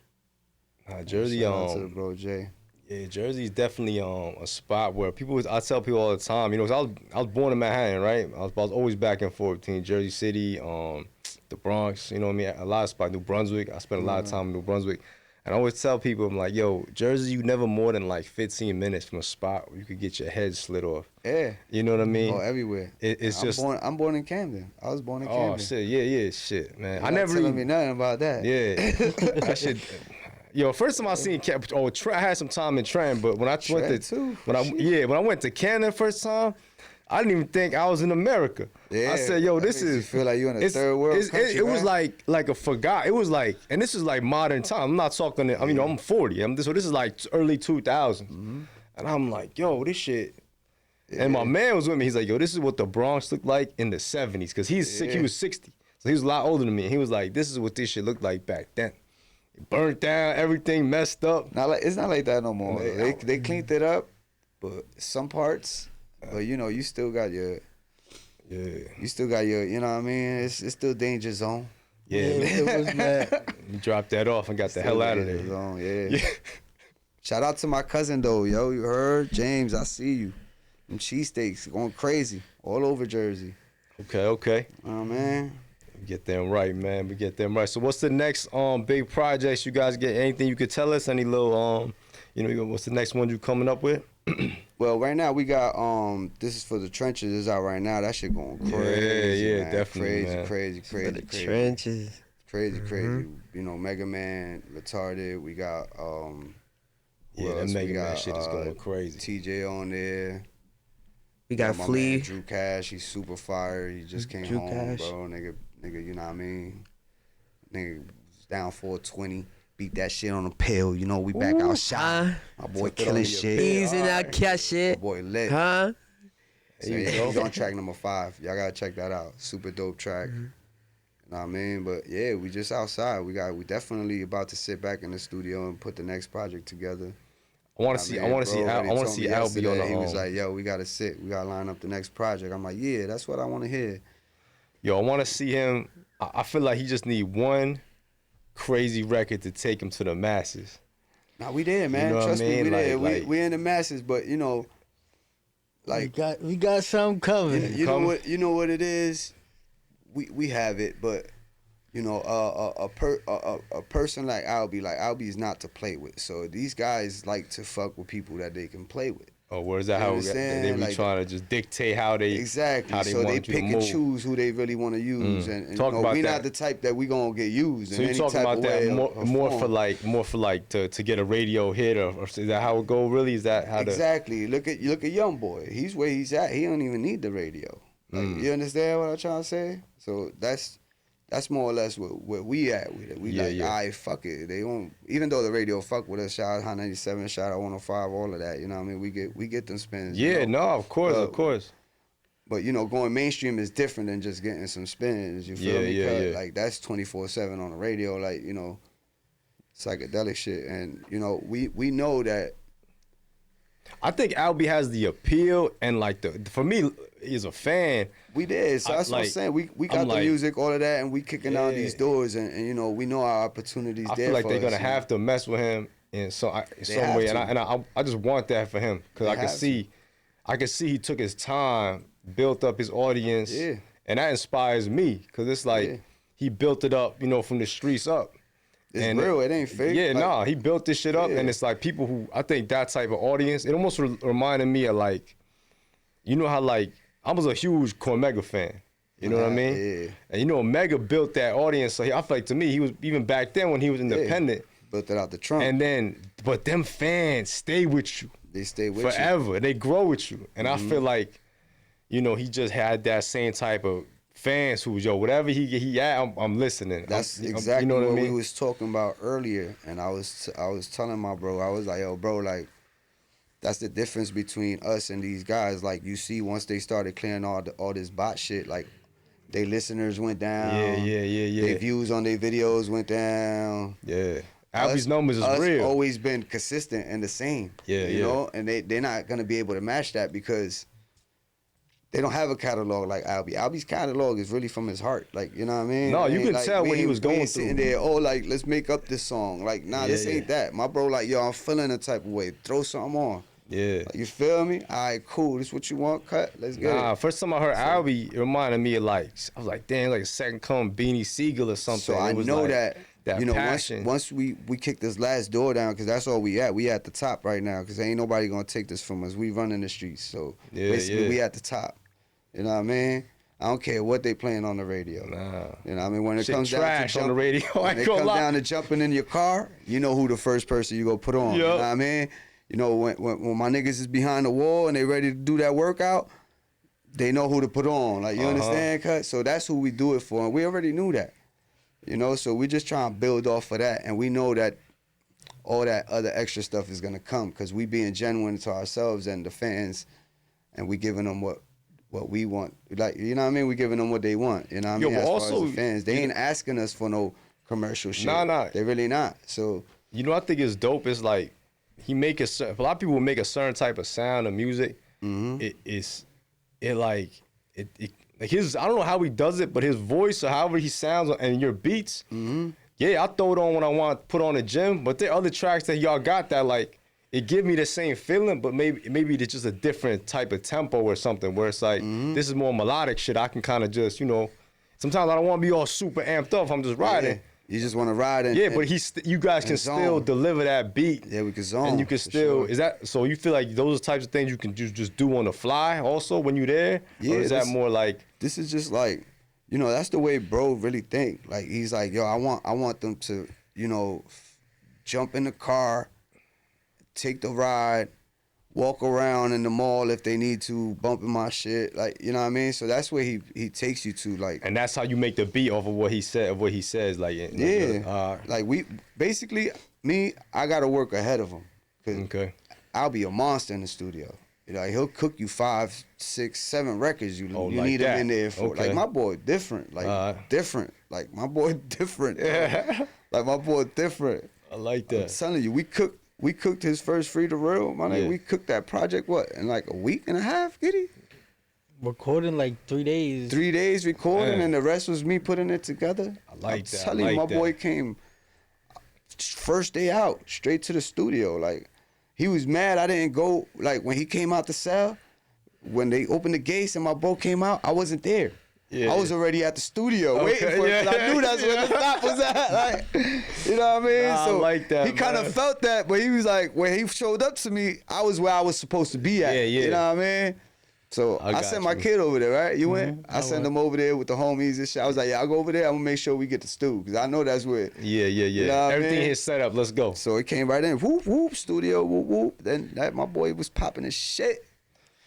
Speaker 1: Jersey,
Speaker 2: shout out to the bro Jay.
Speaker 1: Yeah, Jersey's definitely a spot where I tell people all the time, you know, 'cause I was born in Manhattan, right? I was always back and forth between Jersey City, the Bronx, you know what I mean? A lot of spots, New Brunswick. I spent a lot of time in New Brunswick. And I always tell people, I'm like, yo, Jersey, you never more than like 15 minutes from a spot where you could get your head slit off.
Speaker 2: Yeah.
Speaker 1: You know what I mean?
Speaker 2: Oh, everywhere.
Speaker 1: It's just.
Speaker 2: I'm born in Camden. I was born in Camden.
Speaker 1: Oh shit, yeah, shit, man.
Speaker 2: You're
Speaker 1: I
Speaker 2: not
Speaker 1: never
Speaker 2: telling
Speaker 1: even.
Speaker 2: me nothing about that.
Speaker 1: Yeah, that shit. Yo, first time I seen I had some time in Trent, but when I went to when I went to Canada first time, I didn't even think I was in America.
Speaker 2: Yeah,
Speaker 1: I said, yo,
Speaker 2: that
Speaker 1: this
Speaker 2: makes you
Speaker 1: is
Speaker 2: feel like you're in a third world country,
Speaker 1: it was
Speaker 2: man.
Speaker 1: like a forgot. It was like, and this is like modern time. I'm not talking. I mean, I'm 40. So this is like early 2000s, and I'm like, yo, this shit. Yeah. And my man was with me. He's like, yo, this is what the Bronx looked like in the 70s, because he's sick. He was 60, so he was a lot older than me. And he was like, this is what this shit looked like back then. Burnt down, everything messed up.
Speaker 2: It's not like that no more. They cleaned it up, but some parts. But you still got your. Yeah. You still got your. You know what I mean? It's still danger zone.
Speaker 1: Yeah,
Speaker 3: it was mad.
Speaker 1: You dropped that off and got the hell out of there.
Speaker 2: Zone, yeah. Shout out to my cousin though, yo. You heard? James, I see you. Them cheesesteaks going crazy all over Jersey.
Speaker 1: Okay.
Speaker 2: Oh man.
Speaker 1: We get them right, man. We get them right. So what's the next big projects you guys get? Anything you could tell us? Any little what's the next one you coming up with?
Speaker 2: Well, right now we got this is for the trenches is out right now. That shit going crazy.
Speaker 1: Yeah,
Speaker 2: man.
Speaker 1: definitely.
Speaker 2: Crazy.
Speaker 4: The trenches.
Speaker 2: Crazy. Mega Man, Retarded. We got
Speaker 1: that Mega Man shit is going crazy.
Speaker 2: TJ on there.
Speaker 4: We got
Speaker 2: my
Speaker 4: Flea.
Speaker 2: Man, Drew Cash, he's super fire. He just came
Speaker 4: Drew
Speaker 2: home,
Speaker 4: Cash.
Speaker 2: bro. Nigga, you know what I mean? Nigga was down 420. Beat that shit on the pill. We back outside. My boy killing shit.
Speaker 4: He's in that cash shit.
Speaker 2: My boy lit.
Speaker 4: Huh?
Speaker 2: So yeah, he's on track number 5. Y'all gotta check that out. Super dope track. You know what I mean? But yeah, we just outside. We definitely about to sit back in the studio and put the next project together.
Speaker 1: I want to see Al be on the
Speaker 2: He was like, yo, we gotta sit. We gotta line up the next project. I'm like, yeah, that's what I want to hear.
Speaker 1: Yo, I want to see him. I feel like he just need one crazy record to take him to the masses.
Speaker 2: Nah, we there, man.
Speaker 1: You know
Speaker 2: Trust
Speaker 1: what I mean?
Speaker 2: me, we there.
Speaker 1: Like,
Speaker 2: we in the masses, but
Speaker 3: we got something coming.
Speaker 2: You know what it is. We have it, but a person like Albie's not to play with. So these guys like to fuck with people that they can play with.
Speaker 1: Oh, where's that? How they be trying to just dictate how they
Speaker 2: so they pick and choose who they really want to use, and we not the type that we gonna get used.
Speaker 1: So
Speaker 2: in
Speaker 1: you
Speaker 2: any
Speaker 1: talking
Speaker 2: type
Speaker 1: about
Speaker 2: of
Speaker 1: that
Speaker 2: way
Speaker 1: more for like to get a radio hit, or is that how it go? Really, is that how?
Speaker 2: Exactly. Look at Young Boy. He's where he's at. He don't even need the radio. You understand what I'm trying to say? So that's more or less where we at with it. We alright, fuck it. They won't, even though the radio fuck with us. Shout out Hot 97, shout out 105, all of that. You know what I mean? We get them spins.
Speaker 1: Yeah, no, of course.
Speaker 2: But going mainstream is different than just getting some spins. You feel me?
Speaker 1: Yeah.
Speaker 2: Like that's 24/7 on the radio. Like psychedelic shit, and we know that.
Speaker 1: I think Albie has the appeal, and like for me, as a fan,
Speaker 2: we did. So that's what I'm saying. We got the music, all of that, and we kicking down these doors, and we know our opportunities.
Speaker 1: I feel like they're gonna have to mess with him in some way, and I just want that for him, because I can see he took his time, built up his audience, and that inspires me, because it's like he built it up, from the streets up.
Speaker 2: It's real, it ain't fake.
Speaker 1: Yeah, he built this shit up, and it's like people who, I think that type of audience, it almost reminded me of like, how like, I was a huge Cormega fan, you know what I mean? Yeah. And Mega built that audience, so I feel like to me, he was, even back then when he was independent.
Speaker 2: Built it out the trunk.
Speaker 1: And then, but them fans stay with you.
Speaker 2: They stay with
Speaker 1: forever. You. They grow with you. And I feel like, he just had that same type of fans who, whatever he at, I'm listening.
Speaker 2: That's exactly what we was talking about earlier, and I was telling my bro, I was like, yo, bro, like, that's the difference between us and these guys. Like, you see, once they started clearing all this bot shit, like, their listeners went down.
Speaker 1: Yeah.
Speaker 2: Their views on their videos went down.
Speaker 1: Yeah. Albie's numbers is real.
Speaker 2: Always been consistent and the same. You know, and they're not gonna be able to match that because they don't have a catalog like Albie. Albie's catalog is really from his heart. Like, you know what I mean?
Speaker 1: No, you can tell what he was going through.
Speaker 2: Sitting there, like, let's make up this song. Like, this ain't that. My bro, like, yo, I'm feeling a type of way. Throw something on.
Speaker 1: Yeah.
Speaker 2: Like, you feel me? All right, cool. This what you want? Cut. Let's get it.
Speaker 1: First time I heard Albie, it reminded me of like, I was like, damn, like a second coming Beanie Siegel or something.
Speaker 2: So I know that
Speaker 1: That passion.
Speaker 2: Once we kick this last door down, because that's all we at. We at the top right now, because ain't nobody gonna take this from us. We running the streets, so basically we at the top. You know what I mean? I don't care what they playing on the radio.
Speaker 1: Nah.
Speaker 2: You know what I mean? When it
Speaker 1: Shit
Speaker 2: comes
Speaker 1: trash
Speaker 2: down to
Speaker 1: on the radio.
Speaker 2: when it comes down to jumping in your car, you know who the first person you go put on.
Speaker 1: Yep.
Speaker 2: You know what I mean? You know, when my niggas is behind the wall and they ready to do that workout, they know who to put on. Like, you understand, cut? So that's who we do it for. And we already knew that. You know, so we just trying to build off of that. And we know that all that other extra stuff is going to come because we being genuine to ourselves and the fans, and we giving them what we want. Like, you know what I mean? We giving them what they want. You know what I mean?
Speaker 1: But
Speaker 2: as
Speaker 1: also,
Speaker 2: far as the fans, they ain't asking us for no commercial shit.
Speaker 1: Nah.
Speaker 2: They really not. So,
Speaker 1: you know, I think it's dope. It's like a lot of people make a certain type of sound of music. Like his, I don't know how he does it, but his voice or however he sounds and your beats, yeah, I throw it on when I want to put on the gym. But there are other tracks that y'all got that like it give me the same feeling, but maybe it's just a different type of tempo or something where it's like this is more melodic shit. I can kind of just, you know, sometimes I don't want to be all super amped up if I'm just riding.
Speaker 2: yeah. You just want to ride and
Speaker 1: But you guys can still deliver that beat.
Speaker 2: Yeah, we can zone.
Speaker 1: And you can still,
Speaker 2: sure.
Speaker 1: is that, so you feel like those are types of things you can just do on the fly also when you're there?
Speaker 2: Yeah,
Speaker 1: or is that more like?
Speaker 2: This is just like, you know, that's the way bro really think. Like, he's like, yo, I want them to, you know, jump in the car, take the ride, walk around in the mall if they need to, bumping my shit, like, you know what I mean? So that's where he takes you to, like.
Speaker 1: And that's how you make the beat off of what he says, like.
Speaker 2: Yeah, like we basically I gotta work ahead of him.
Speaker 1: Okay.
Speaker 2: I'll be a monster in the studio. You know, he'll cook you 5, 6, 7 records you
Speaker 1: like
Speaker 2: need
Speaker 1: that.
Speaker 2: him in there for.
Speaker 1: Okay.
Speaker 2: Like, my boy different, like different. Like, my boy different. Yeah. Like, my boy different.
Speaker 1: I like that.
Speaker 2: I'm telling you, we cooked his first Free the Real, my nigga.
Speaker 1: Yeah.
Speaker 2: We cooked that project, in like a week and a half, Giddy?
Speaker 3: Recording like 3 days.
Speaker 2: 3 days recording,
Speaker 1: Man.
Speaker 2: and the rest was me putting it together.
Speaker 1: I like
Speaker 2: I'm
Speaker 1: that.
Speaker 2: telling you, my boy came first day out, straight to the studio. Like, he was mad I didn't go, like, when he came out the cell, when they opened the gates and my bro came out, I wasn't there.
Speaker 1: Yeah.
Speaker 2: I was already at the studio waiting for it, 'cause I knew that's where the stop was at. Like, you know what I mean?
Speaker 1: Nah, I like that,
Speaker 2: he kind of
Speaker 1: man.
Speaker 2: felt that, but he was like, when he showed up to me, I was where I was supposed to be at.
Speaker 1: Yeah.
Speaker 2: You know what I mean? So I
Speaker 1: got
Speaker 2: sent my
Speaker 1: you.
Speaker 2: kid over there, right? You went? I sent
Speaker 3: went.
Speaker 2: him over there with the homies and shit. I was like, yeah, I'll go over there. I'm gonna make sure we get the stew, because I know that's where.
Speaker 1: Yeah.
Speaker 2: You know what I
Speaker 1: Everything
Speaker 2: mean?
Speaker 1: is set up. Let's go.
Speaker 2: So it came right in. Whoop, whoop, studio, whoop, whoop. Then my boy was popping his shit.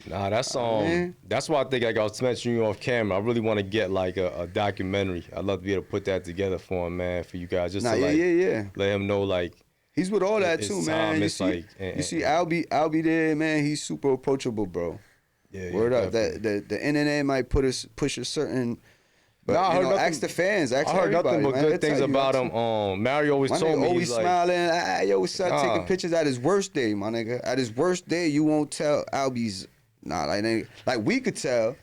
Speaker 1: Nah, that's
Speaker 2: man.
Speaker 1: that's why I think, like I was mentioning you off camera, I really want to get like a documentary. I'd love to be able to put that together for him, man, for you guys, just to like
Speaker 2: Yeah.
Speaker 1: let him know like
Speaker 2: He's with all that
Speaker 1: It's
Speaker 2: too,
Speaker 1: time,
Speaker 2: man. You
Speaker 1: it's
Speaker 2: see,
Speaker 1: like-
Speaker 2: you see, Albie there, man. He's super approachable, bro.
Speaker 1: yeah,
Speaker 2: Word up.
Speaker 1: definitely.
Speaker 2: The internet might push a certain. But
Speaker 1: Nah, I heard
Speaker 2: you know,
Speaker 1: nothing-
Speaker 2: ask the fans. Ask
Speaker 1: I heard
Speaker 2: everybody,
Speaker 1: nothing but
Speaker 2: man.
Speaker 1: good
Speaker 2: They'll
Speaker 1: things
Speaker 2: tell you
Speaker 1: about
Speaker 2: that
Speaker 1: him.
Speaker 2: too.
Speaker 1: Mario always
Speaker 2: My
Speaker 1: told
Speaker 2: nigga
Speaker 1: me
Speaker 2: always
Speaker 1: he's like,
Speaker 2: smiling. Yo, what's up?
Speaker 1: Nah.
Speaker 2: Taking pictures at his worst day, my nigga. At his worst day, you won't tell Albie's. Nah, like we could tell,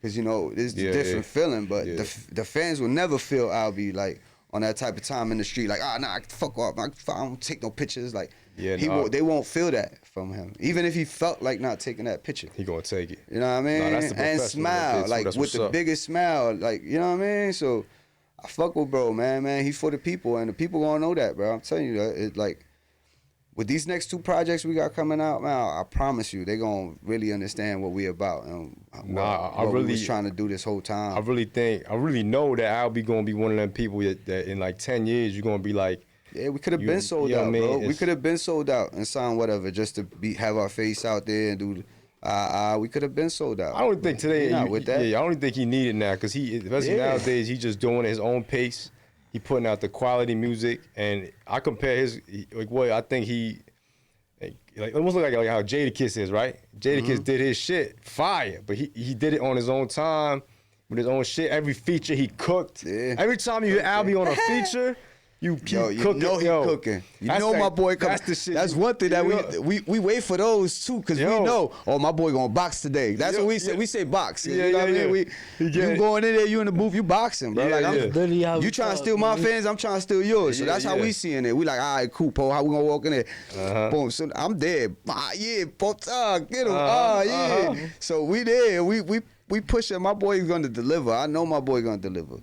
Speaker 2: cause you know it's a
Speaker 1: Yeah,
Speaker 2: different
Speaker 1: yeah.
Speaker 2: feeling. But
Speaker 1: Yeah.
Speaker 2: the fans will never feel Albie like on that type of time in the street. Like, nah, fuck off. I don't take no pictures. Like,
Speaker 1: Yeah, nah.
Speaker 2: they won't feel that from him. Even if he felt like not taking that picture.
Speaker 1: he gonna take it.
Speaker 2: You know what I mean?
Speaker 1: Nah, that's the
Speaker 2: And
Speaker 1: professional
Speaker 2: smile,
Speaker 1: right there,
Speaker 2: like
Speaker 1: too. That's
Speaker 2: with
Speaker 1: what's
Speaker 2: the
Speaker 1: up.
Speaker 2: biggest smile, like, you know what I mean? So I fuck with bro, man. He's for the people, and the people gonna know that, bro. I'm telling you, it like with these next 2 projects we got coming out, man. I promise you, they gonna really understand what we about and what we was trying to do this whole time.
Speaker 1: I really know that I'll be gonna be one of them people that in like 10 years you're gonna be like,
Speaker 2: Yeah, we could have been sold
Speaker 1: you know
Speaker 2: out,
Speaker 1: what I mean?
Speaker 2: bro. We
Speaker 1: It's-
Speaker 2: could have been sold out and signed whatever just to have our face out there and do. We could have been sold out.
Speaker 1: I don't think today.
Speaker 2: You're not with that.
Speaker 1: Yeah, I don't think he needed now because especially
Speaker 2: Yeah.
Speaker 1: nowadays, he's just doing his own pace. He putting out the quality music, and I compare I think he like almost like how Jadakiss is, right? Jadakiss
Speaker 2: Mm-hmm.
Speaker 1: did his shit fire, but he did it on his own time with his own shit. Every feature he cooked.
Speaker 2: Yeah.
Speaker 1: Every time you hear Albie on a feature. You
Speaker 2: You know he cooking. You
Speaker 1: That's
Speaker 2: know
Speaker 1: that-
Speaker 2: my boy cooking.
Speaker 1: That's the shit.
Speaker 2: That's one thing that
Speaker 1: Yeah.
Speaker 2: we wait for those too, because we
Speaker 1: Yo.
Speaker 2: know, oh, my boy gonna box today. That's
Speaker 1: Yo,
Speaker 2: what we say.
Speaker 1: yeah.
Speaker 2: We say box.
Speaker 1: Yeah,
Speaker 2: you know what I
Speaker 1: yeah,
Speaker 2: mean?
Speaker 1: yeah. He get
Speaker 2: You
Speaker 1: it.
Speaker 2: going in there, you in the booth, you boxing, bro.
Speaker 1: Yeah,
Speaker 2: like,
Speaker 1: yeah.
Speaker 3: Literally how
Speaker 2: you
Speaker 3: we
Speaker 2: trying to
Speaker 3: talk.
Speaker 2: steal my fans, I'm trying to steal yours. So
Speaker 1: Yeah,
Speaker 2: that's how
Speaker 1: yeah.
Speaker 2: we seeing it. We like, all right, cool, Po. How we gonna walk in there? Boom. So I'm there. Yeah, Po, get him. Yeah. So we there. We pushing. My boy is gonna deliver. I know my boy gonna deliver.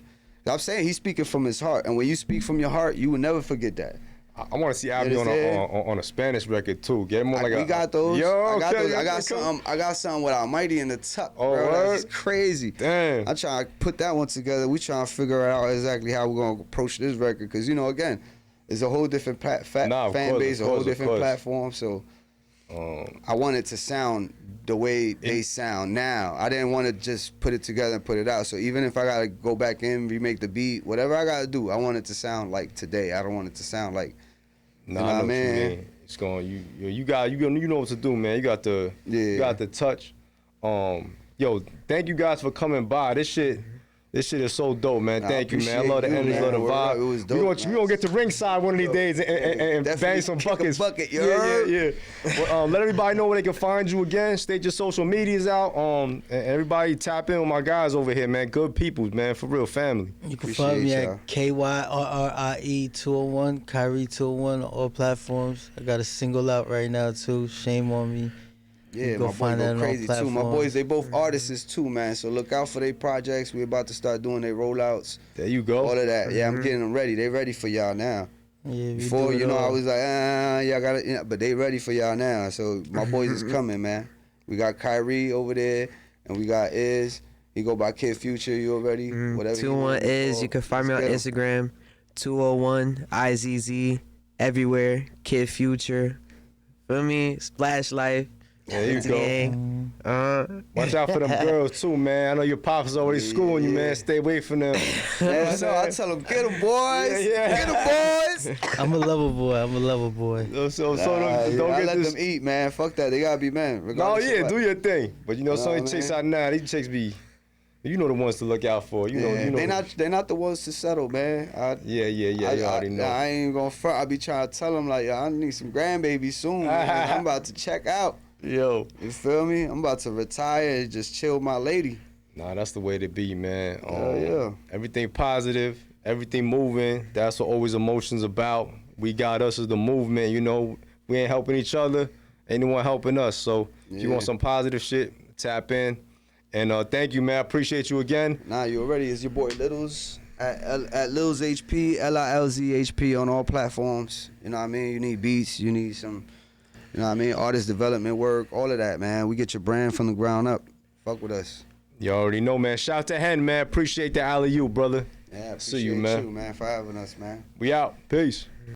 Speaker 2: I'm saying he's speaking from his heart, and when you speak from your heart, you will never forget that.
Speaker 1: I want to see Abby on a Spanish record too. Get him on
Speaker 2: We got those.
Speaker 1: Yo,
Speaker 2: I got
Speaker 1: okay,
Speaker 2: those. I got something with Almighty in the tuck,
Speaker 1: Oh,
Speaker 2: bro.
Speaker 1: word?
Speaker 2: That's crazy.
Speaker 1: Damn.
Speaker 2: I try to put that one together. We trying to figure out exactly how we're gonna approach this record, because again, it's a whole different fan base, a whole different platform. So I want it to sound the way they sound now. I didn't want to just put it together and put it out. So even if I gotta go back in, remake the beat, whatever I gotta do, I want it to sound like today. I don't want it to sound like.
Speaker 1: Nah, I know what you mean. It's going. You know what to do, man. You got the touch. Yo, thank you guys for coming by. This shit is so dope, man. Thank you, man. I love the energy, love the vibe.
Speaker 2: It was dope.
Speaker 1: We gonna get to ringside one of these days and bang some buckets. Yeah. Well, let everybody know where they can find you again. State your social medias out. And everybody tap in with my guys over here, man. Good people, man. For real, family.
Speaker 3: You can find me at KYRRIE 201, Kyrie 201 on all platforms. I got a single out right now too. Shame on me.
Speaker 2: Yeah, my boy go crazy too. My boys, they both artists too, man. So look out for their projects. We're about to start doing their rollouts.
Speaker 1: There you go.
Speaker 2: All of that. Yeah, I'm getting them ready. They ready for y'all now.
Speaker 3: Yeah,
Speaker 2: before, I was like, y'all gotta, but they ready for y'all now. So my boys is coming, man. We got Kyrie over there, and we got Iz. He go by Kid Future. You already? Whatever.
Speaker 4: 201 Iz. You can find me on Instagram. 201 IZZ everywhere. Kid Future. Feel me? Splash Life.
Speaker 1: There you go. Watch out for them girls too, man. I know your pops is already schooling you, man. Stay away from them.
Speaker 2: I tell them, get them, boys. Get them, boys.
Speaker 3: I'm a lover boy.
Speaker 1: So
Speaker 2: I
Speaker 1: don't get
Speaker 2: let
Speaker 1: this.
Speaker 2: them eat, man. Fuck that. They gotta be men.
Speaker 1: No, yeah, do your thing. But some of these chicks out now, these chicks be, the ones to look out for. You know.
Speaker 2: They not the ones to settle, man.
Speaker 1: Yeah. You already know.
Speaker 2: I ain't gonna front. I be trying to tell them like, I need some grandbabies soon. Man. I'm about to check out.
Speaker 1: Yo.
Speaker 2: You feel me? I'm about to retire and just chill with my lady.
Speaker 1: Nah, that's the way to be, man.
Speaker 2: Yeah.
Speaker 1: Everything positive, everything moving. That's what always emotions about. We got us as the movement, We ain't helping each other. Anyone helping us. So if you want some positive shit, tap in. And thank you, man. I appreciate you again.
Speaker 2: Nah, you already. It's your boy LILZ at LILZ HP, LILZ HP on all platforms. You know what I mean? You need beats. You need some... You know what I mean? Artist development work, all of that, man. We get your brand from the ground up. Fuck with us.
Speaker 1: You already know, man. Shout out to Hen, man. Appreciate the alley-oop, brother.
Speaker 2: Yeah,
Speaker 1: See you, man.
Speaker 2: For having us, man.
Speaker 1: We out. Peace.